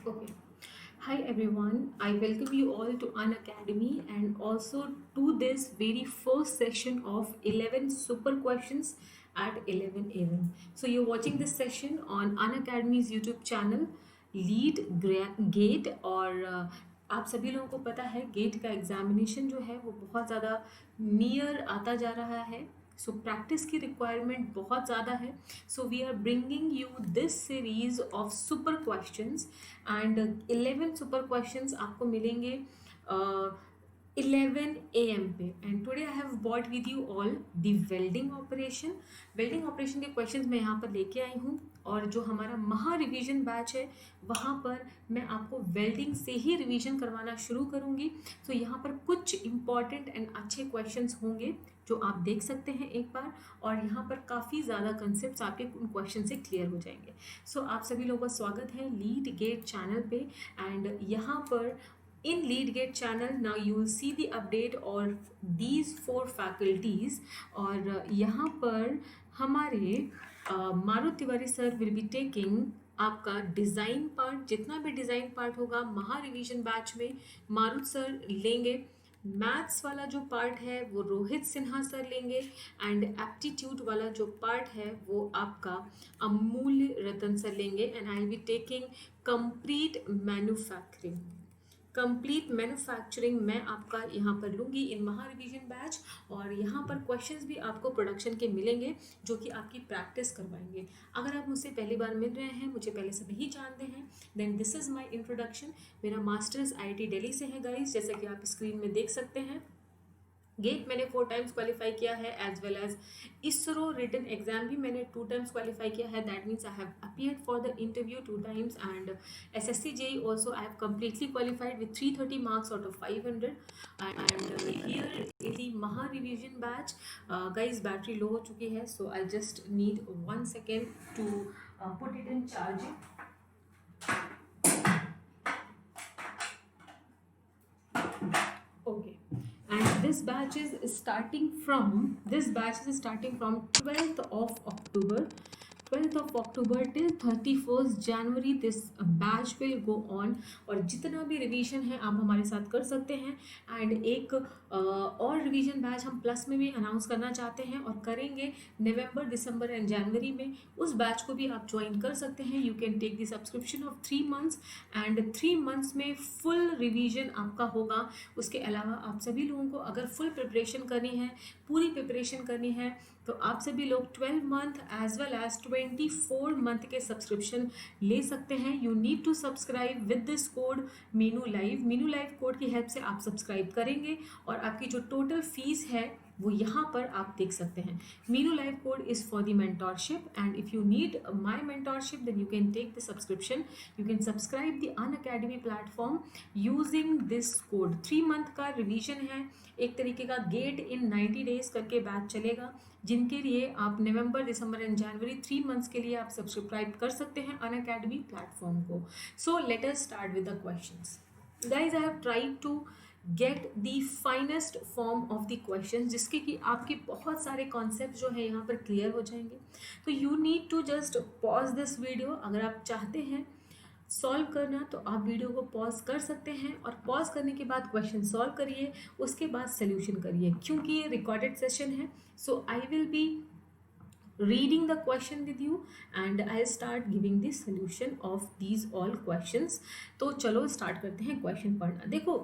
Okay. Hi everyone, I welcome you all to An Academy and also to this very first session of 11 super questions at 11 a.m. So you're watching this session on An Academy's YouTube channel Gate और आप सभी लोगों को पता है gate का examination जो है वो बहुत ज़्यादा नियर आता जा रहा है. सो प्रैक्टिस की रिक्वायरमेंट बहुत ज़्यादा है. So we are bringing you this series of super questions and 11 super questions आपको मिलेंगे 11 a.m. पे. And today I have bought with you all the welding operation के क्वेश्चंस मैं यहाँ पर लेके आई हूँ. और जो हमारा महा रिवीजन बैच है वहाँ पर मैं आपको वेल्डिंग से ही रिवीजन करवाना शुरू करूँगी. तो यहाँ पर कुछ इंपॉर्टेंट एंड अच्छे क्वेश्चंस होंगे जो आप देख सकते हैं एक बार, और यहाँ पर काफ़ी ज़्यादा कंसेप्ट्स आपके उन क्वेश्चन से क्लियर हो जाएंगे. सो आप सभी लोगों का स्वागत है लीड गेट चैनल पे. एंड यहाँ पर in LeadGate channel now you will see the update और these 4 faculties. और यहाँ पर हमारे Marut Tiwari sir will be taking आपका डिज़ाइन पार्ट. जितना भी डिज़ाइन पार्ट होगा महा रिवीजन बैच में मारुत सर लेंगे. मैथ्स वाला जो पार्ट है वो रोहित सिन्हा सर लेंगे. एंड एप्टीट्यूड वाला जो पार्ट है वो आपका अमूल्य रतन सर लेंगे. And I will be taking complete manufacturing मैं आपका यहाँ पर लूँगी इन महा रिवीजन बैच. और यहाँ पर क्वेश्चंस भी आपको प्रोडक्शन के मिलेंगे जो कि आपकी प्रैक्टिस करवाएंगे. अगर आप मुझसे पहली बार मिल रहे हैं, मुझे पहले से नहीं जानते हैं, then this is my introduction. मेरा मास्टर्स IIT दिल्ली से है गाइस, जैसा कि आप स्क्रीन में देख सकते हैं. गेट मैंने 4 टाइम्स क्वालिफाई किया है, as well as ISRO written exam भी मैंने 2 टाइम्स क्वालिफाई किया है. That means I have appeared for the interview 2 times. And SSC JEE also I have completely qualified with 330 marks out of 500. And here in the Maha revision batch, guys battery low हो चुकी है, so I just need 1 second to put it in charging. Okay. And this batch is starting from 12th of October till 31st January. this batch will go on. और जितना भी revision है आप हमारे साथ कर सकते हैं. एंड एक और रिवीजन बैच हम प्लस में भी अनाउंस करना चाहते हैं और करेंगे नवंबर, दिसंबर एंड जनवरी में. उस बैच को भी आप ज्वाइन कर सकते हैं. You can take the subscription of 3 months and 3 months में फुल रिवीजन आपका होगा. उसके अलावा आप सभी लोगों को अगर फुल प्रिपरेशन करनी है, पूरी प्रिपरेशन करनी है, तो आप सभी लोग 12 month as well as 24 month के सब्सक्रिप्शन ले सकते हैं. You need to subscribe with this code Meenu live code की हेल्प से आप सब्सक्राइब करेंगे और आपकी जो टोटल फीस है वो यहाँ पर आप देख सकते हैं. Meenu live code is for the mentorship. And if you need my mentorship then you can take the subscription. You can subscribe the Unacademy platform using this code. 3 month का रिवीजन है, एक तरीके का गेट इन 90 days करके batch चलेगा, जिनके लिए आप नवंबर, दिसंबर एंड जनवरी 3 months के लिए आप सब्सक्राइब कर सकते हैं अन अकेडमी प्लेटफॉर्म को. So let us start with the questions. Guys I have tried to get the finest form of the question, जिसके कि आपके बहुत सारे कॉन्सेप्ट जो है यहाँ पर क्लियर हो जाएंगे. तो you need to just pause this video. अगर आप चाहते हैं सॉल्व करना तो आप वीडियो को पॉज कर सकते हैं और पॉज करने के बाद क्वेश्चन सॉल्व करिए, उसके बाद सोल्यूशन करिए. क्योंकि ये रिकॉर्डेड सेशन है, so I will be reading the question with you and I'll start giving the solution of these all questions. तो चलो स्टार्ट करते हैं क्वेश्चन पढ़ना. देखो,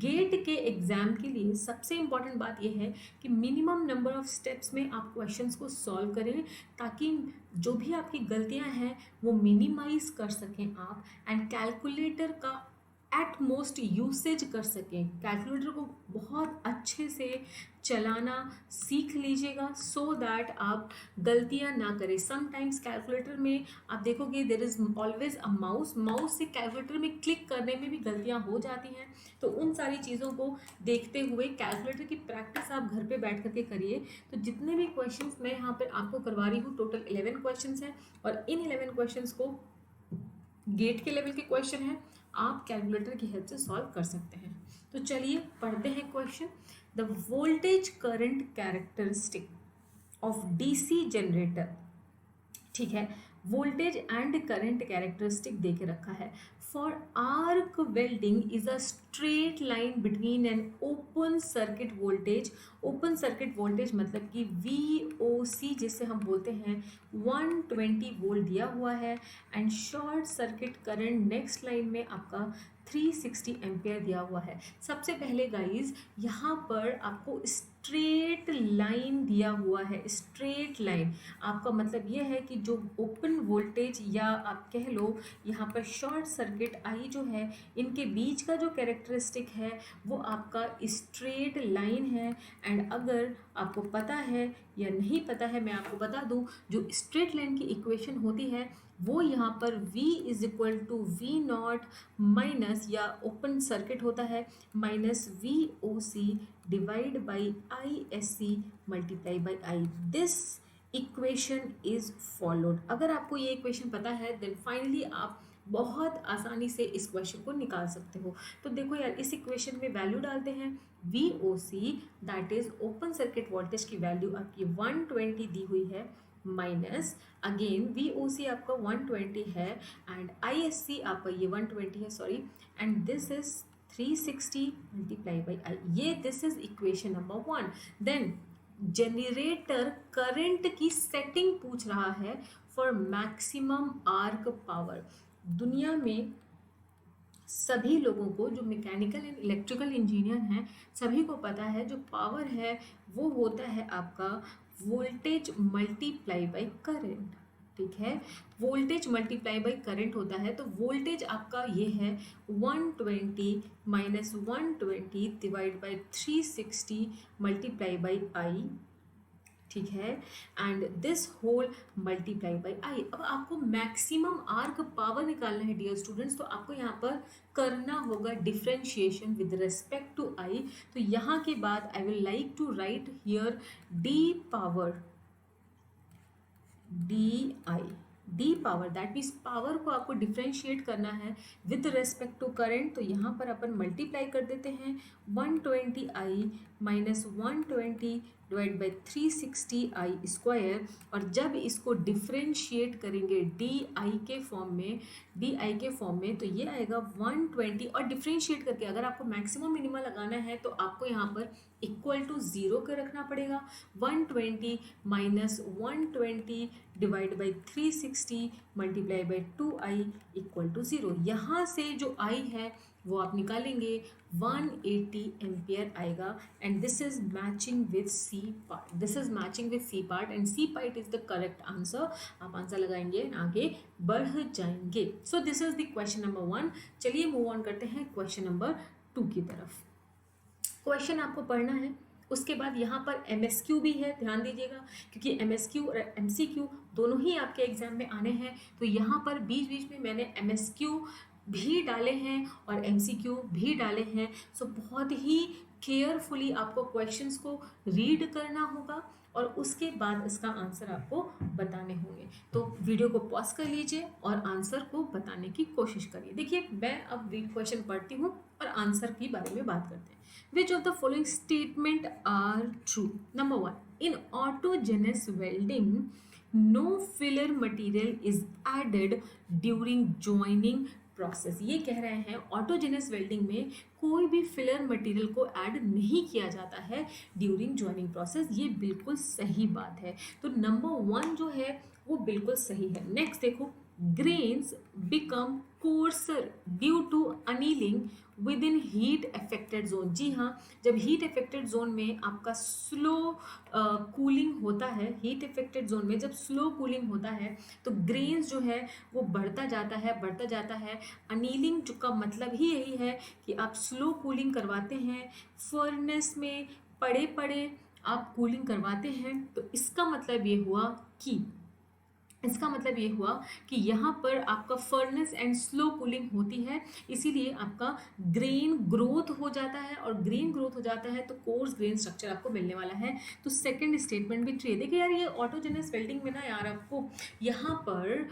गेट के एग्ज़ाम के लिए सबसे इम्पॉर्टेंट बात यह है कि मिनिमम नंबर ऑफ स्टेप्स में आप क्वेश्चंस को सॉल्व करें, ताकि जो भी आपकी गलतियां हैं वो मिनिमाइज कर सकें आप. एंड कैलकुलेटर का एट मोस्ट यूसेज कर सकें. कैलकुलेटर को बहुत अच्छे से चलाना सीख लीजिएगा सो दैट आप गलतियां ना करें. समटाइम्स कैलकुलेटर में आप देखोगे there is always a mouse से कैलकुलेटर में क्लिक करने में भी गलतियां हो जाती हैं. तो उन सारी चीज़ों को देखते हुए कैलकुलेटर की प्रैक्टिस आप घर पे बैठ करके करिए. तो जितने भी क्वेश्चंस मैं यहाँ पर आपको करवा रही हूँ, टोटल 11 क्वेश्चंस हैं और इन 11 क्वेश्चंस को गेट के लेवल के क्वेश्चन हैं, आप कैलकुलेटर की हेल्प से सॉल्व कर सकते हैं. तो चलिए पढ़ते हैं question. The voltage current characteristic of DC generator. ठीक है, वोल्टेज एंड करंट कैरेक्टरिस्टिक दे के रखा है। For arc welding is a straight line between N open circuit voltage, open circuit voltage मतलब कि VOC जिसे हम बोलते हैं 120 वोल्ट दिया हुआ है, and short circuit current next line में आपका 360 एम्पियर दिया हुआ है। सबसे पहले गाइज यहाँ पर आपको स्ट्रेट लाइन दिया हुआ है, स्ट्रेट लाइन आपका मतलब ये है कि जो ओपन वोल्टेज या आप कह लो यहाँ पर शॉर्ट सर्किट आई जो है, इनके बीच का जो कैरेक्टरिस्टिक है वो आपका स्ट्रेट लाइन है। एंड अगर आपको पता है या नहीं पता है, मैं आपको बता दूं, जो स्ट्रेट लाइन की इक्वेशन होती है वो यहाँ पर V is equal to V0 minus, या ओपन सर्किट होता है, minus VOC divide by ISC multiply by I। This equation is followed. अगर आपको ये इक्वेशन पता है देन फाइनली आप बहुत आसानी से इस क्वेश्चन को निकाल सकते हो। तो देखो यार, इस इक्वेशन में वैल्यू डालते हैं, VOC that is open circuit voltage की वैल्यू आपकी 120 दी हुई है, माइनस अगेन VOC आपका 120 है एंड ISC आपका ये 120 है, sorry, and this is 360 multiply by I। ये this is equation number 1। Then generator current की सेटिंग पूछ रहा है फॉर मैक्सिमम आर्क पावर। दुनिया में सभी लोगों को, जो मैकेनिकल एंड इलेक्ट्रिकल इंजीनियर हैं, सभी को पता है जो पावर है वो होता है आपका वोल्टेज मल्टीप्लाई बाई करंट। ठीक है, वोल्टेज मल्टीप्लाई बाई करंट होता है। तो वोल्टेज आपका ये है 120 minus 120 divide by 360 multiply by I। ठीक है, and this whole multiply by I। अब आपको मैक्सिमम आर्क पावर निकालना है डियर स्टूडेंट्स, तो आपको यहाँ पर करना होगा differentiation with respect to I। तो यहाँ के बाद I will like to write here the power that means power को आपको डिफ्रेंशिएट करना है विद रेस्पेक्ट टू करंट। तो यहाँ पर अपन मल्टीप्लाई कर देते हैं 120I minus 120 divide by 360I square, और जब इसको डिफ्रेंशिएट करेंगे DI के फॉर्म में तो ये आएगा 120, और डिफ्रेंशिएट करके अगर आपको मैक्सिमम मिनिमम लगाना है तो आपको यहाँ पर इक्वल टू 0 का रखना पड़ेगा। 120 minus 120 divide by 360 multiply by 2I equal to 0। यहाँ से जो I है वो आप निकालेंगे 180 एम्पियर आएगा, and this is matching with C part, this is matching with C part, and C part is the correct answer. आप आंसर लगाएंगे आगे बढ़ जाएंगे। So this is the question number 1। चलिए मूव ऑन करते हैं क्वेश्चन नंबर 2 की तरफ। क्वेश्चन आपको पढ़ना है, उसके बाद यहाँ पर MSQ भी है, ध्यान दीजिएगा, क्योंकि MSQ और MCQ दोनों ही आपके एग्जाम में आने हैं। तो यहाँ पर बीच बीच में मैंने MSQ भी डाले हैं और MCQ भी डाले हैं। सो बहुत ही केयरफुली आपको क्वेश्चंस को रीड करना होगा और उसके बाद इसका आंसर आपको बताने होंगे। तो वीडियो को पॉज कर लीजिए और आंसर को बताने की कोशिश करिए। देखिए, मैं अब क्वेश्चन पढ़ती हूँ और आंसर के बारे में बात करते हैं। Which of the following statement are true? Number 1, in autogenous welding, no filler material is added during joining process. ये कह रहे हैं ऑटोजेनस वेल्डिंग में कोई भी फिलर मटेरियल को ऐड नहीं किया जाता है ड्यूरिंग जॉइनिंग प्रोसेस। ये बिल्कुल सही बात है। तो नंबर 1 जो है वो बिल्कुल सही है। नेक्स्ट देखो, grains become coarser due to annealing within heat affected zone. जी हाँ, जब हीट अफेक्टेड जोन में आपका स्लो कूलिंग होता है, हीट अफेक्टेड जोन में जब स्लो कूलिंग होता है तो ग्रेन्स जो है वो बढ़ता जाता है। अनीलिंग का मतलब ही यही है कि आप स्लो कूलिंग करवाते हैं, फर्नेस में पड़े आप कूलिंग करवाते हैं। तो इसका मतलब ये हुआ कि यहाँ पर आपका फर्नेस एंड स्लो कूलिंग होती है, इसीलिए आपका ग्रेन ग्रोथ हो जाता है, और ग्रेन ग्रोथ हो जाता है तो कोर्स ग्रेन स्ट्रक्चर आपको मिलने वाला है। तो सेकंड स्टेटमेंट भी ट्रू है। देखिए यार, ये ऑटोजेनस वेल्डिंग में ना यार आपको यहाँ पर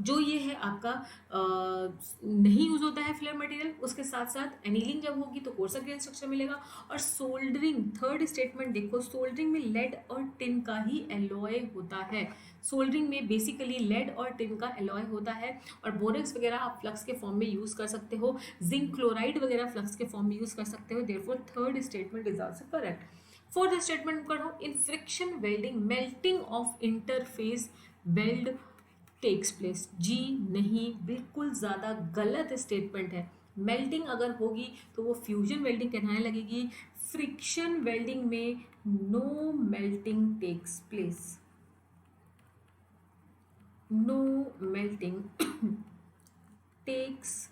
जो ये है आपका नहीं यूज होता है फिलर मटेरियल, उसके साथ साथ एनीलिंग जब होगी तो कोर्सर ग्रेन स्ट्रक्चर मिलेगा। और सोल्डरिंग, थर्ड स्टेटमेंट देखो, सोल्डरिंग में लेड और टिन का ही एलॉय होता है। सोल्डरिंग सोल्डरिंग में बेसिकली लेड और टिन का एलॉय होता है, और बोरेक्स वगैरह आप फ्लक्स के फॉर्म में यूज़ कर सकते हो, जिंक क्लोराइड वगैरह फ्लक्स के फॉर्म में यूज़ कर सकते हो। Therefore third statement is also correct. Fourth statement पढ़ो, in friction welding melting of interface weld takes place. जी नहीं, बिल्कुल ज़्यादा गलत स्टेटमेंट है। मेल्टिंग अगर होगी तो वो फ्यूजन वेल्डिंग कहलाने लगेगी। फ्रिक्शन वेल्डिंग में no melting takes place, no melting takes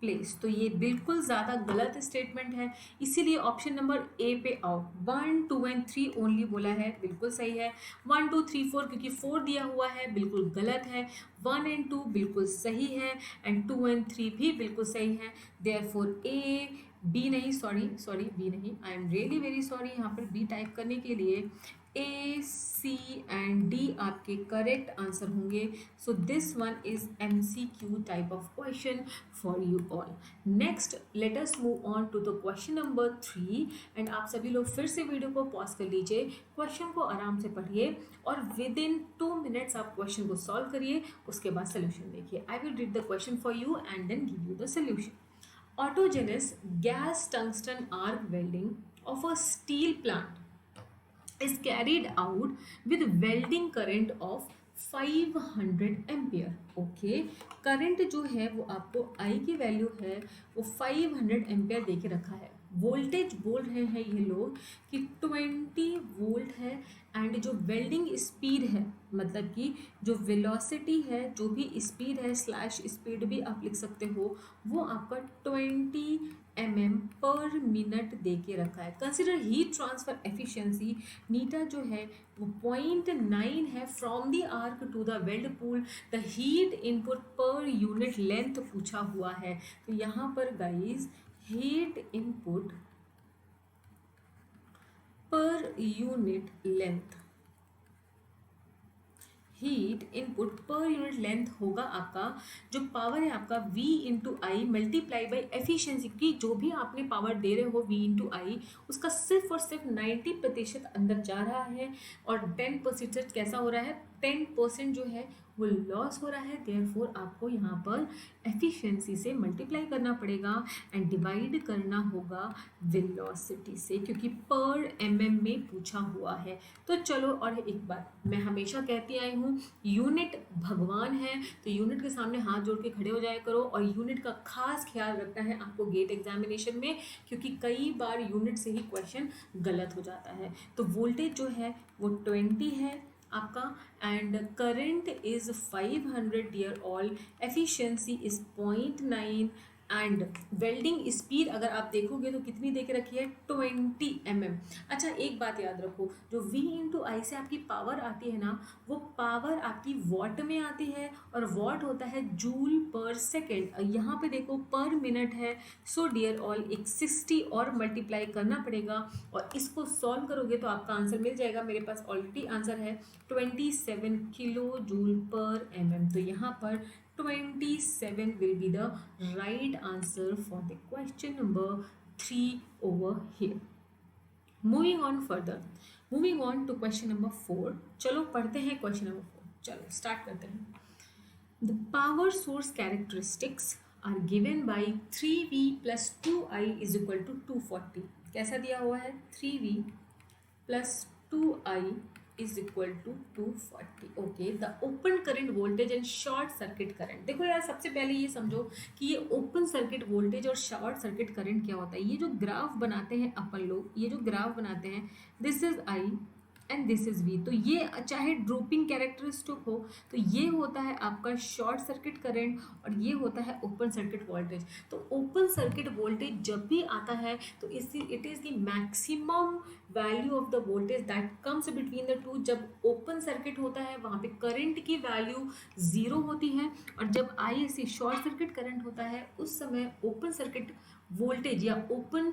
place. तो ये बिल्कुल ज़्यादा गलत स्टेटमेंट है, इसीलिए ऑप्शन नंबर ए पे आओ। 1 2 एंड 3 ओनली बोला है, बिल्कुल सही है। 1 2 3 4 क्योंकि 4 दिया हुआ है बिल्कुल गलत है। 1 एंड 2 बिल्कुल सही है, एंड 2 एंड 3 भी बिल्कुल सही है। देयरफॉर ए बी नहीं, सॉरी बी नहीं, I am really very sorry यहाँ पर बी टाइप करने के लिए। ए सी एंड डी आपके करेक्ट आंसर होंगे। So this one is MCQ type of question for you all. Next let us move on to the question number 3, and आप सभी लोग फिर से वीडियो को पॉज कर लीजिए, क्वेश्चन को आराम से पढ़िए और विद इन 2 मिनट्स आप क्वेश्चन को सॉल्व करिए, उसके बाद सोल्यूशन देखिए। I will read the question for you and then give you the solution. Autogenous gas tungsten arc welding of a steel plant is carried out with welding current of 500 ampere. Okay, current जो है वो आपको आई की value है वो 500 ampere दे के रखा है। वोल्टेज बोल रहे हैं ये लोग कि 20 वोल्ट है, एंड जो वेल्डिंग स्पीड है मतलब कि जो वेलोसिटी है, जो भी स्पीड है स्लैश स्पीड भी आप लिख सकते हो, वो आपका 20 mm पर मिनट दे के रखा है। Consider heat transfer efficiency, eta जो है वो 0.9 है from the arc to the weld pool, the heat input per unit length पूछा हुआ है। तो यहाँ पर guys heat input per unit length, heat input per unit length होगा आपका, जो पावर है आपका V into I multiply by efficiency की जो भी आपने पावर दे रहे हो V इंटू आई, उसका सिर्फ और सिर्फ 90% अंदर जा रहा है, और 10% कैसा हो रहा है, 10% जो है वो लॉस हो रहा है। देयरफॉर आपको यहाँ पर एफिशिएंसी से मल्टीप्लाई करना पड़ेगा एंड डिवाइड करना होगा वेलोसिटी से, क्योंकि पर mm में पूछा हुआ है। तो चलो, और एक बात मैं हमेशा कहती आई हूँ, यूनिट भगवान है, तो यूनिट के सामने हाथ जोड़ के खड़े हो जाया करो, और यूनिट का खास ख्याल रखना है आपको गेट एग्जामिनेशन में, क्योंकि कई बार यूनिट से ही क्वेश्चन गलत हो जाता है। तो वोल्टेज जो है वो 20 है आपका, एंड current is 500 dear all, efficiency is 0.9, and welding speed अगर आप देखोगे तो कितनी दे के रखी है, 20 mm। अच्छा, एक बात याद रखो, जो V इंटू आई से आपकी पावर आती है ना, वो पावर आपकी वॉट में आती है, और वॉट होता है जूल पर सेकेंड। यहाँ पे देखो पर मिनट है, सो डियर ऑल एक 60 और मल्टीप्लाई करना पड़ेगा, और इसको सॉल्व करोगे तो आपका आंसर मिल जाएगा। मेरे पास ऑलरेडी आंसर है 27 किलो जूल पर mm। तो यहाँ पर 27 will be the right answer for the question number 3 over here. Moving on further, moving on to question number 4। चलो पढ़ते हैं question number 4, चलो स्टार्ट करते हैं। The power source characteristics are given by 3V plus 2I is equal to 240। कैसा दिया हुआ है, 3V plus 2I is equal to 240। Okay, the open current voltage and short circuit current. देखो यार, सबसे पहले ये समझो कि ये ओपन सर्किट वोल्टेज और शॉर्ट सर्किट करंट क्या होता है। ये जो ग्राफ बनाते हैं अपन लोग, ये जो ग्राफ बनाते हैं, this is I and this is V. तो ये चाहे ड्रॉपिंग कैरेक्टरिस्टिक हो, तो ये होता है आपका शॉर्ट सर्किट करंट, और ये होता है ओपन सर्किट वोल्टेज। तो ओपन सर्किट वोल्टेज जब भी आता है तो it is the maximum value of the voltage that comes between the two. जब ओपन सर्किट होता है वहाँ पे करंट की वैल्यू 0 होती है, और जब ISC शॉर्ट सर्किट करंट होता है उस समय ओपन सर्किट वोल्टेज या ओपन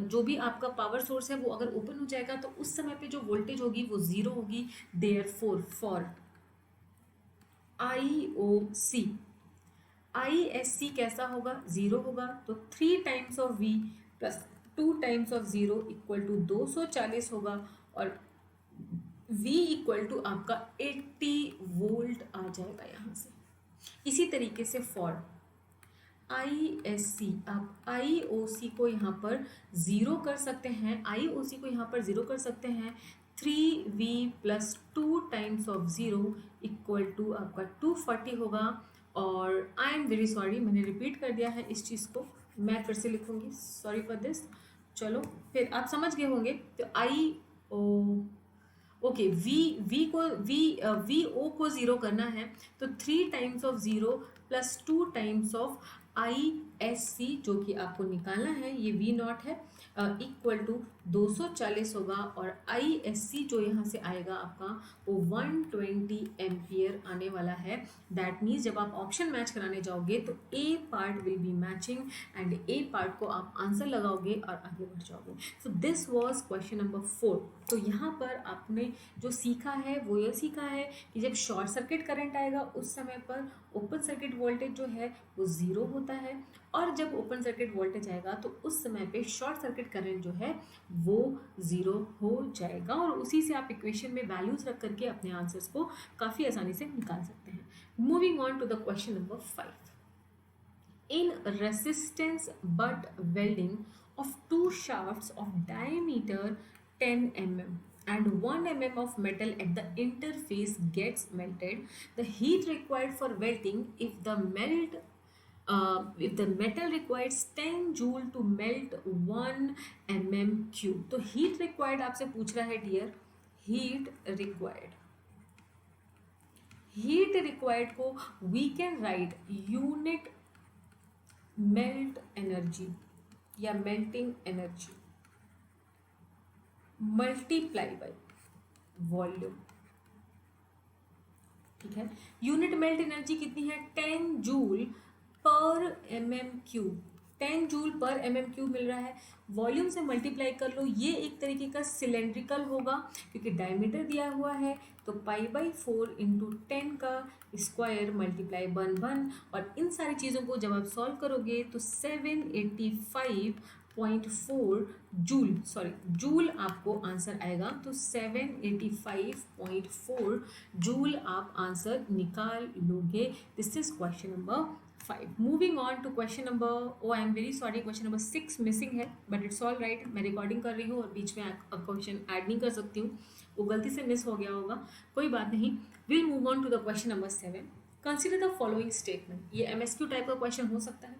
जो भी आपका पावर सोर्स है वो अगर ओपन हो जाएगा तो उस समय पे जो वोल्टेज होगी वो 0 होगी। देयरफॉर फॉर IOC ISC कैसा होगा, 0 होगा। तो 3 times of V plus 2 times of 0 equal to 240 होगा, और V इक्वल टू आपका 80 वोल्ट आ जाएगा यहाँ से। इसी तरीके से फॉर ISC, आप IOC को यहाँ पर ज़ीरो कर सकते हैं, IOC को यहाँ पर ज़ीरो कर सकते हैं। 3V plus 2 times of zero equal to आपका 240 होगा। और आई एम वेरी सॉरी, मैंने रिपीट कर दिया है इस चीज़ को, मैं फिर से लिखूँगी, सॉरी फॉर दिस। चलो फिर आप समझ गए होंगे। तो IO, ओके, वी ओ को ज़ीरो करना है तो 3 times of zero plus 2 times of ISC जो कि आपको निकालना है, ये V नॉट है, इक्वल टू 240 होगा। और ISC जो यहाँ से आएगा आपका वो 120 एम्पियर आने वाला है। दैट मीन्स जब आप ऑप्शन मैच कराने जाओगे तो A part will be matching and A part को आप आंसर लगाओगे और आगे बढ़ जाओगे। So this was question number 4। तो यहाँ पर आपने जो सीखा है वो ये सीखा है कि जब शॉर्ट सर्किट करंट आएगा उस समय पर ओपन सर्किट वोल्टेज जो है वो ज़ीरो होता है, और जब ओपन सर्किट वोल्टेज आएगा तो उस समय पे शॉर्ट सर्किट करंट जो है वो ज़ीरो हो जाएगा। और उसी से आप इक्वेशन में वैल्यूज रख करके अपने आंसर्स को काफ़ी आसानी से निकाल सकते हैं। Moving on to the question number 5। In resistance butt welding of two shafts of diameter 10 mm and 1 mm of metal at the interface gets melted, the heat required for welding if the metal requires 10 joule to melt 1 mm cube. तो heat required आपसे पूछ रहा है dear, heat required को we can write unit melt energy या melting energy multiply by volume. ठीक है, unit melt energy कितनी है, 10 जूल पर mm क्यूब, 10 जूल पर mm क्यूब मिल रहा है, वॉल्यूम से मल्टीप्लाई कर लो। ये एक तरीके का सिलेंड्रिकल होगा क्योंकि डायमीटर दिया हुआ है, तो π/4 इंटू 10 का स्क्वायर मल्टीप्लाई 1 और इन सारी चीज़ों को जब आप सॉल्व करोगे तो 785.4 जूल आपको आंसर आएगा। तो 785.4 जूल आप आंसर निकाल लोगे। This is question number 5। Moving on to question number, I am very sorry, question number 6 missing है, बट इट्स ऑल राइट। मैं रिकॉर्डिंग कर रही हूँ और बीच में क्वेश्चन ऐड नहीं कर सकती हूँ, वो गलती से मिस हो गया होगा, कोई बात नहीं। Will move on to the question number 7। Consider the following statement. ये MSQ टाइप का क्वेश्चन हो सकता है।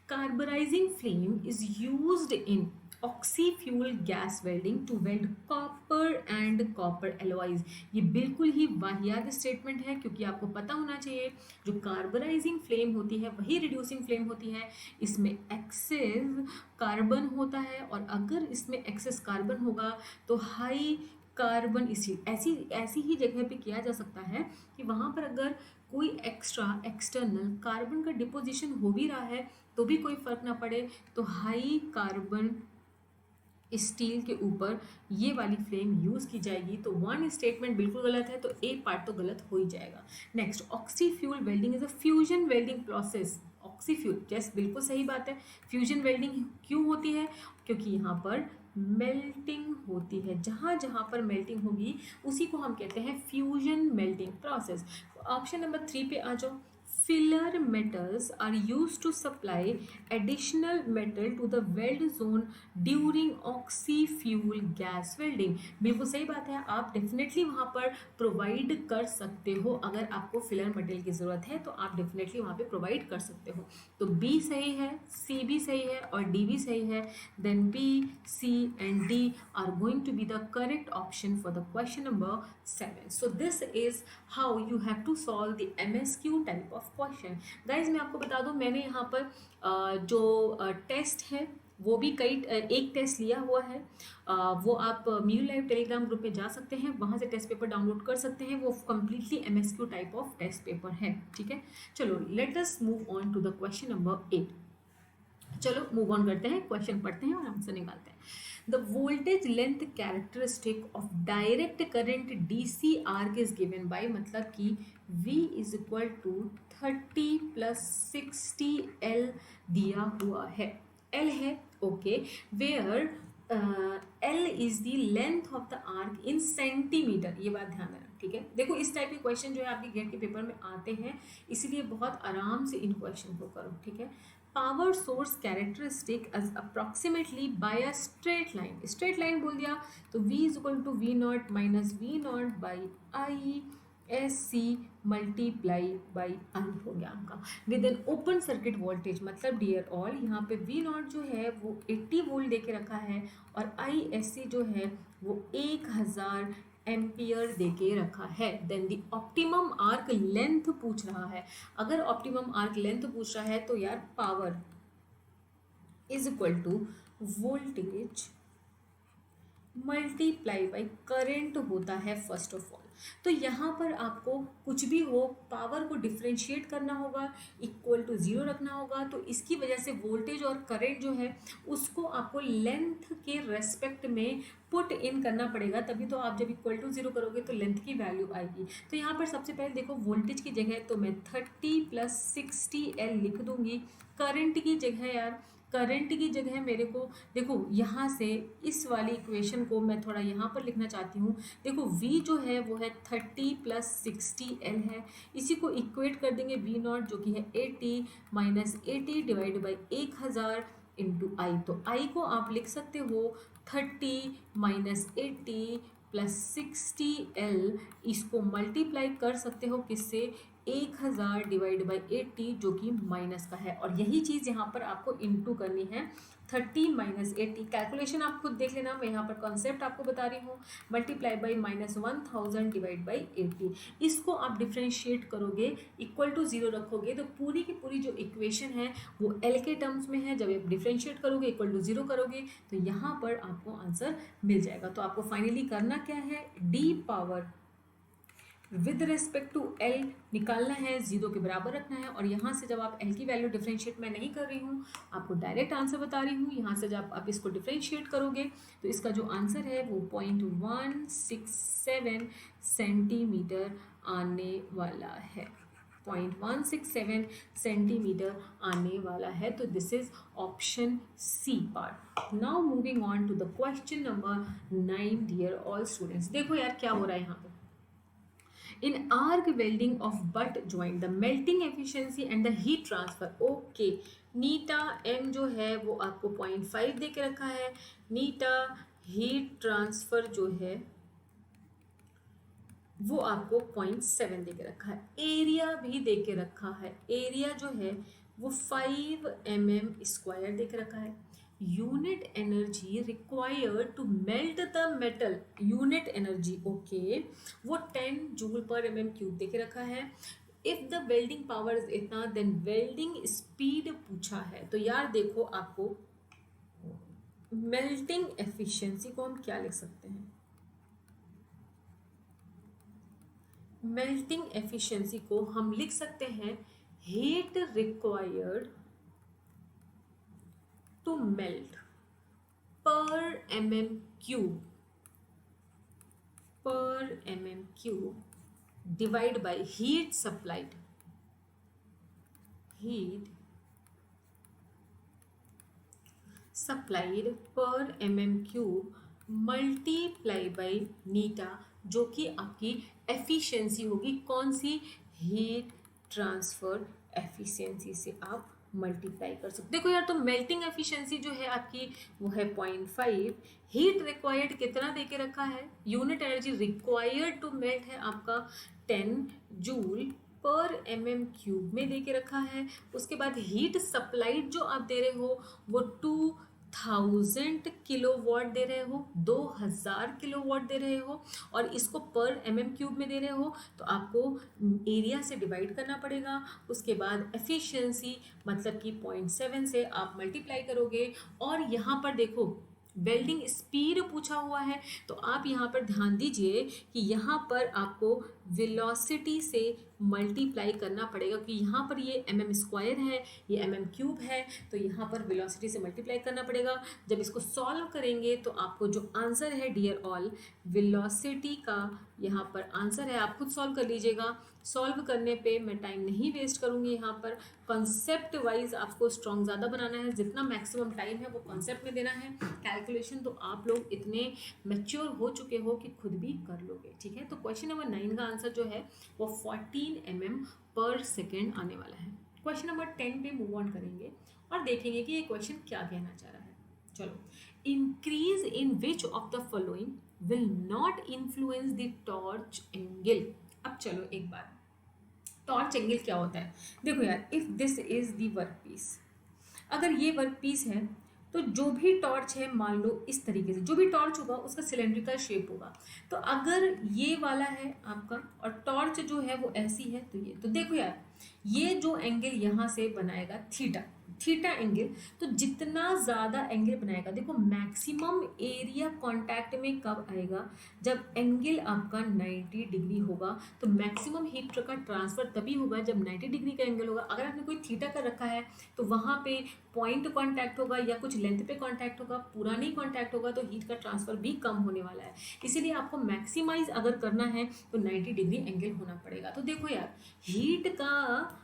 Carburizing flame is used in oxyfuel gas welding to weld copper and copper alloys. ये बिल्कुल ही वाहियात स्टेटमेंट है क्योंकि आपको पता होना चाहिए जो कार्बराइजिंग फ्लेम होती है वही रिड्यूसिंग फ्लेम होती है। इसमें एक्सेस कार्बन होता है और अगर इसमें एक्सेस कार्बन होगा तो हाई कार्बन इसी ऐसी ही जगह पे किया जा सकता है कि वहाँ पर अगर कोई एक्सटर्नल कार्बन का डिपोजिशन हो भी रहा है तो भी कोई फर्क ना पड़े, तो हाई कार्बन स्टील के ऊपर ये वाली फ्लेम यूज़ की जाएगी। तो वन स्टेटमेंट बिल्कुल गलत है, तो ए पार्ट तो गलत हो ही जाएगा। Next, oxyfuel welding is a fusion welding process. Oxyfuel, जैस बिल्कुल सही बात है। फ्यूजन वेल्डिंग क्यों होती है, क्योंकि यहाँ पर मेल्टिंग होती है, जहाँ जहाँ पर मेल्टिंग होगी उसी को हम कहते हैं fusion melting process. Option number 3 पे आ जाओ। Filler metals are used to supply additional metal to the weld zone during oxy-fuel gas welding। बिल्कुल सही बात है, आप डेफिनेटली वहाँ पर प्रोवाइड कर सकते हो। अगर आपको फिलर मटेरियल की ज़रूरत है तो आप डेफिनेटली वहाँ पे प्रोवाइड कर सकते हो। तो B सही है, C भी सही है और D भी सही है। Then B, C and D are going to be the correct option for the question number 7. So this is how you have to solve the MSQ type of question. Guys मैं आपको बता दूं, मैंने यहाँ पर जो टेस्ट है वो भी एक टेस्ट लिया हुआ है। वो आप म्यू लाइव टेलीग्राम ग्रुप में जा सकते हैं, वहाँ से टेस्ट पेपर डाउनलोड कर सकते हैं। वो completely MSQ type of test paper है। ठीक है, चलो let us move on to the question number 8। चलो मूव ऑन करते हैं, क्वेश्चन पढ़ते हैं और आंसर निकालते हैं। The voltage length characteristic of direct current DC arc is given by, मतलब कि V is equal to 30 plus 60 L दिया हुआ है, L है, okay. Where L is the length of the arc in centimetre, ये बात ध्यान देना, ठीक है। देखो इस टाइप के क्वेश्चन जो है आपके गेट के पेपर में आते हैं, इसीलिए बहुत आराम से इन क्वेश्चन को करो, ठीक है। Power source characteristic as approximately by a straight line, straight line बोल दिया तो V is equal to V naught minus V naught by I S C multiply by I हो गया आपका। With an open circuit voltage, मतलब dear all यहाँ पे we not जो है वो 80 वोल्ट दे के रखा है और आई एस सी जो है वो 1000 एम्पियर दे के रखा है। Then the optimum arc length पूछ रहा है। अगर ऑप्टिमम आर्क लेंथ पूछ रहा है तो यार power is equal to voltage multiply by current होता है फर्स्ट ऑफ ऑल। तो यहाँ पर आपको कुछ भी हो पावर को डिफ्रेंशिएट करना होगा, इक्वल टू ज़ीरो रखना होगा, तो इसकी वजह से वोल्टेज और करंट जो है उसको आपको लेंथ के रेस्पेक्ट में पुट इन करना पड़ेगा, तभी तो आप जब इक्वल टू ज़ीरो करोगे तो लेंथ की वैल्यू आएगी। तो यहाँ पर सबसे पहले देखो वोल्टेज की जगह तो मैं 30 + 60 L लिख दूंगी। करंट की जगह यार, करंट की जगह मेरे को देखो यहाँ से इस वाली इक्वेशन को मैं थोड़ा यहाँ पर लिखना चाहती हूँ। देखो V जो है वो है 30 + 60 L है, इसी को इक्वेट कर देंगे V नॉट जो कि है 80 - 80 डिवाइड बाई 1000 इंटू आई। तो आई को आप लिख सकते हो 30 - 80 + 60 L, इसको मल्टीप्लाई कर सकते हो किससे, 1000 डिवाइड बाई 80 जो कि माइनस का है, और यही चीज़ यहाँ पर आपको इंटू करनी है। 30 - 80 कैलकुलेशन आप खुद देख लेना, मैं यहाँ पर कॉन्सेप्ट आपको बता रही हूँ। मल्टीप्लाई बाई -1000 डिवाइड बाई 80, इसको आप डिफ्रेंशिएट करोगे, इक्वल टू ज़ीरो रखोगे तो पूरी की पूरी जो इक्वेशन है वो एल के टर्म्स में है। जब आप डिफ्रेंशिएट करोगे, इक्वल टू ज़ीरो करोगे तो यहाँ पर आपको आंसर मिल जाएगा। तो आपको फाइनली करना क्या है, the power with respect to L निकालना है, जीरो के बराबर रखना है, और यहाँ से जब आप एल की वैल्यू डिफ्रेंशिएट मैं नहीं कर रही हूँ, आपको डायरेक्ट आंसर बता रही हूँ। यहाँ से जब आप इसको डिफ्रेंशिएट करोगे तो इसका जो आंसर है वो 0.167 सेंटीमीटर आने वाला है, 0.167 सेंटीमीटर आने वाला है। तो this is option C part. Now moving on to the question number 9 dear all students. देखो यार क्या हो रहा है यहाँ पे, in arc welding of butt joint the melting efficiency and the heat transfer, okay, Neeta m जो है वो आपको 0.5 दे के रखा है, नीटा हीट ट्रांसफर जो है वो आपको 0.7 दे के रखा है, एरिया भी दे के रखा है, एरिया जो है वो 5 mm² दे के रखा है। Unit energy required to melt the metal, unit energy okay वो 10 जूल पर mm³ दे के रखा है। If the welding power is इतना देन वेल्डिंग स्पीड पूछा है। तो यार देखो आपको मेल्टिंग एफिशिएंसी को हम क्या लिख सकते हैं, मेल्टिंग एफिशिएंसी को हम लिख सकते हैं heat required to melt per mm³ divide by heat supplied per mm³ multiply by नीटा जो कि आपकी एफिशिएंसी होगी, कौन सी, हीट ट्रांसफर एफिशिएंसी से आप मल्टीप्लाई कर सकते। देखो यार तो मेल्टिंग एफिशिएंसी जो है आपकी वो है 0.5, हीट रिक्वायर्ड कितना दे के रखा है, unit energy required to melt है आपका 10 जूल पर mm³ में दे के रखा है। उसके बाद हीट सप्लाइड जो आप दे रहे हो वो 2000 किलोवाट दे रहे हो, 2000 किलोवाट दे रहे हो, और इसको पर mm³ में दे रहे हो तो आपको एरिया से डिवाइड करना पड़ेगा। उसके बाद एफिशिएंसी मतलब कि 0.7 से आप मल्टीप्लाई करोगे, और यहाँ पर देखो वेल्डिंग स्पीड पूछा हुआ है तो आप यहाँ पर ध्यान दीजिए कि यहाँ पर आपको वेलोसिटी से मल्टीप्लाई करना पड़ेगा, क्योंकि यहाँ पर ये mm² है, ये mm³ है, तो यहाँ पर वेलोसिटी से मल्टीप्लाई करना पड़ेगा। जब इसको सॉल्व करेंगे तो आपको जो आंसर है डियर ऑल, वेलोसिटी का यहाँ पर आंसर है, आप खुद सॉल्व कर लीजिएगा। सॉल्व करने पे मैं टाइम नहीं वेस्ट करूँगी, यहाँ पर कॉन्सेप्ट वाइज आपको स्ट्रॉन्ग ज़्यादा बनाना है, जितना मैक्सिमम टाइम है वो कॉन्सेप्ट में देना है। कैलकुलेशन तो आप लोग इतने मैच्योर हो चुके हो कि खुद भी कर लोगे, ठीक है। तो क्वेश्चन नंबर 9 का आंसर जो है वो 14 mm/सेकेंड आने वाला है। क्वेश्चन नंबर 10 पे मूव ऑन करेंगे और देखेंगे कि ये क्वेश्चन क्या कहना चाह रहा है। चलो, increase in which of the following will not influence the torch angle. अब चलो एक बार, टॉर्च एंगल क्या होता है? देखो यार, if this is the work piece, अगर ये वर्क पीस है तो जो भी टॉर्च है, मान लो इस तरीके से जो भी टॉर्च होगा उसका सिलेंड्रिकल शेप होगा। तो अगर ये वाला है आपका और टॉर्च जो है वो ऐसी है, तो ये, तो देखो यार, ये जो एंगल यहाँ से बनाएगा थीटा, थीटा एंगल, तो जितना ज़्यादा एंगल बनाएगा, देखो मैक्सिमम एरिया कांटेक्ट में कब आएगा, जब एंगल आपका 90 डिग्री होगा। तो मैक्सिमम हीट का ट्रांसफर तभी होगा जब 90 डिग्री का एंगल होगा। अगर आपने कोई थीटा का रखा है तो वहाँ पे पॉइंट कांटेक्ट होगा या कुछ लेंथ पे कांटेक्ट होगा, पूरा नहीं कांटेक्ट होगा, तो हीट का ट्रांसफर भी कम होने वाला है। इसीलिए आपको मैक्सिमाइज अगर करना है तो 90 डिग्री एंगल होना पड़ेगा। तो देखो यार, हीट का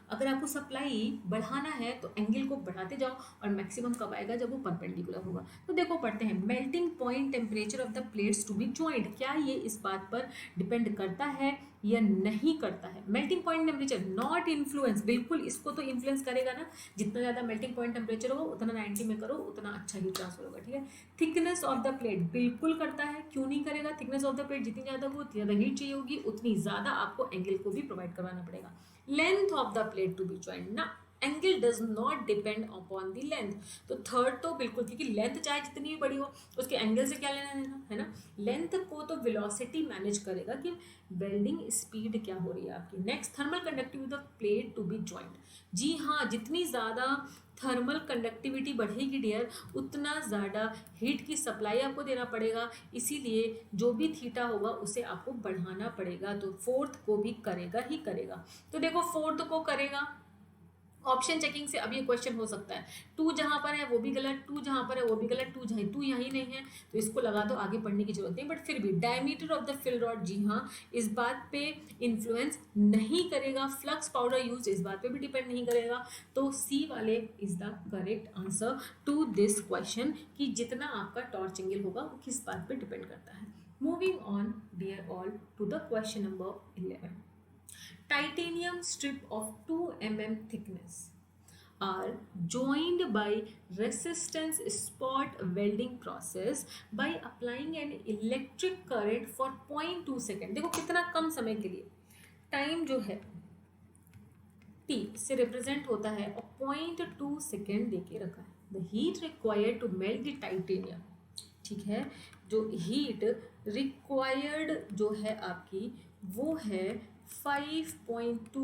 अगर आपको सप्लाई बढ़ाना है तो एंगल को बढ़ाते जाओ, और मैक्सिमम कब आएगा, जब वो परपेंडिकुलर होगा। तो देखो पढ़ते हैं, melting point temperature of the plates to be joint, क्या ये इस बात पर डिपेंड करता है या नहीं करता है? Melting point temperature not influence, बिल्कुल इसको तो इन्फ्लुएंस करेगा ना, जितना ज़्यादा मेल्टिंग पॉइंट टेम्परेचर होगा उतना 90 में करो उतना अच्छा हीट ट्रांसफर होगा, ठीक है। थिकनेस ऑफ द प्लेट, बिल्कुल करता है, क्यों नहीं करेगा? थिकनेस ऑफ द प्लेट जितनी ज़्यादा हो उतनी ज़्यादा हीट चाहिए होगी, उतनी ज़्यादा आपको एंगल को भी प्रोवाइड करवाना पड़ेगा। Length of the plate to be joint ना, angle does not depend upon the length. तो थर्ड तो बिल्कुल, क्योंकि लेंथ चाहे जितनी भी बड़ी हो उसके एंगल से क्या लेना देना है ना। लेंथ को तो वेलोसिटी मैनेज करेगा कि वेल्डिंग स्पीड क्या हो रही है आपकी। Next, thermal conductivity of plate to be joint. जी हाँ, जितनी ज़्यादा थर्मल कंडक्टिविटी बढ़ेगी डियर, उतना ज़्यादा हीट की सप्लाई आपको देना पड़ेगा, इसीलिए जो भी थीटा होगा उसे आपको बढ़ाना पड़ेगा। तो फोर्थ को भी करेगा ही करेगा। तो देखो फोर्थ को करेगा, ऑप्शन चेकिंग से अब ये क्वेश्चन हो सकता है, 2 जहाँ पर है वो भी गलत, 2 जहाँ पर है वो भी गलत, 2 यहाँ ही नहीं है, तो इसको लगा दो, आगे पढ़ने की जरूरत नहीं। बट फिर भी diameter of the fill rod, जी हाँ, इस बात पे इन्फ्लुएंस नहीं करेगा। फ्लक्स पाउडर यूज इस बात पे भी डिपेंड नहीं करेगा। तो सी वाले is the correct answer to this question, कि जितना आपका टॉर्च एंगल होगा वो किस बात पे डिपेंड करता है। Moving on dear all to the question number 11। Titanium strip of 2 mm thickness are joined by resistance spot welding process by applying an electric current for 0.2 second। देखो कितना कम समय के लिए, टाइम जो है t से रिप्रेजेंट होता है और 0.2 सेकेंड देके रखा है। The heat required to melt the titanium, ठीक है, जो हीट रिक्वायर्ड जो है आपकी वो है 5.2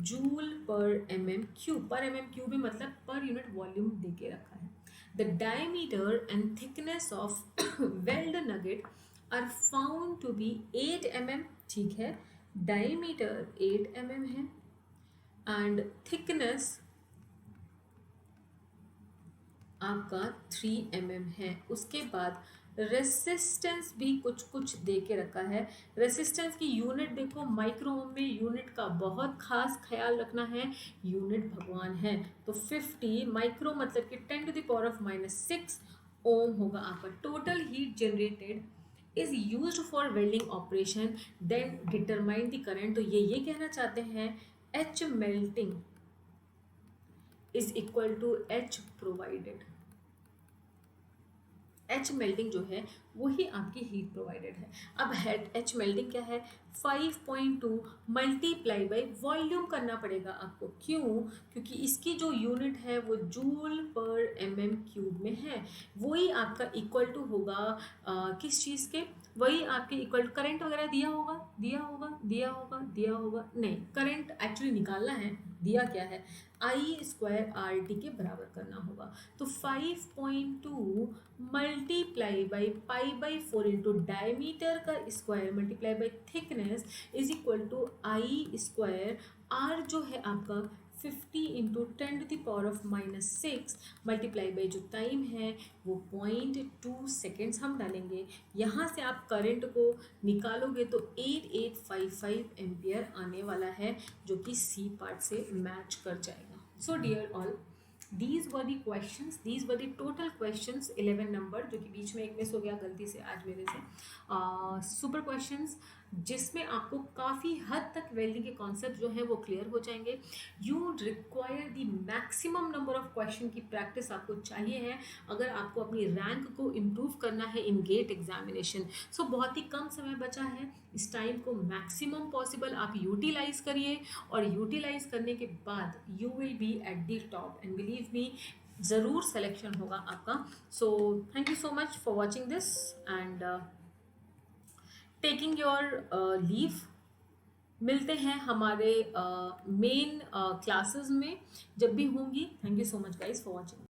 जूल पर mm³ पर mm³ भी मतलब पर यूनिट वॉल्यूम देके रखा है। The diameter and thickness of weld nugget are found to be 8 mm, ठीक है, डायमीटर 8 mm है एंड थिकनेस आपका 3 mm है। उसके बाद रेसिस्टेंस भी कुछ कुछ दे के रखा है। रेसिस्टेंस की यूनिट देखो, माइक्रो ओम में यूनिट का बहुत खास ख्याल रखना है, यूनिट भगवान है। तो 50 माइक्रो मतलब कि 10⁻⁻⁶ ओम होगा आपका। Total heat generated is used for welding operation, then determine the current. तो ये कहना चाहते हैं H melting is equal to H provided. H melting जो है वही आपकी हीट प्रोवाइडेड है। अब एच मेल्टिंग क्या है, 5.2 मल्टीप्लाई बाई वॉल्यूम करना पड़ेगा आपको। क्यों? क्योंकि इसकी जो यूनिट है वो जूल पर mm³ में है। वही आपका इक्वल टू होगा किस चीज़ के, वही आपके इक्वल करंट वगैरह दिया होगा, दिया होगा, दिया होगा, दिया होगा, नहीं, करंट एक्चुअली निकालना है, दिया क्या है, I² के बराबर करना होगा। तो 5.2 मल्टीप्लाई बाई π/4 इंटू डायमीटर का square multiply by thickness is equal to I square, R जो है आपका 50 इंटू 10⁻⁻6 मल्टीप्लाई बाई जो टाइम है वो 0.2 सेकेंड्स हम डालेंगे। यहाँ से आप करंट को निकालोगे तो 8855 एम्पियर आने वाला है, जो कि सी पार्ट से मैच कर जाएगा। So dear all, these were the questions, these were the total questions 11 number, जो कि बीच में एक मिस हो गया गलती से आज मेरे से। सुपर क्वेश्चंस जिसमें आपको काफ़ी हद तक वेल्डिंग के कॉन्सेप्ट जो है वो क्लियर हो जाएंगे। You require the maximum number of question की प्रैक्टिस आपको चाहिए है अगर आपको अपनी रैंक को इम्प्रूव करना है इन गेट एग्जामिनेशन। सो बहुत ही कम समय बचा है, इस टाइम को मैक्सिमम पॉसिबल आप यूटिलाइज करिए, और यूटिलाइज करने के बाद you will be at the top, and believe me ज़रूर सिलेक्शन होगा आपका। So thank you so much for watching this and taking your leave. मिलते हैं हमारे मेन क्लासेस में जब भी होंगी। Thank you so much guys for watching.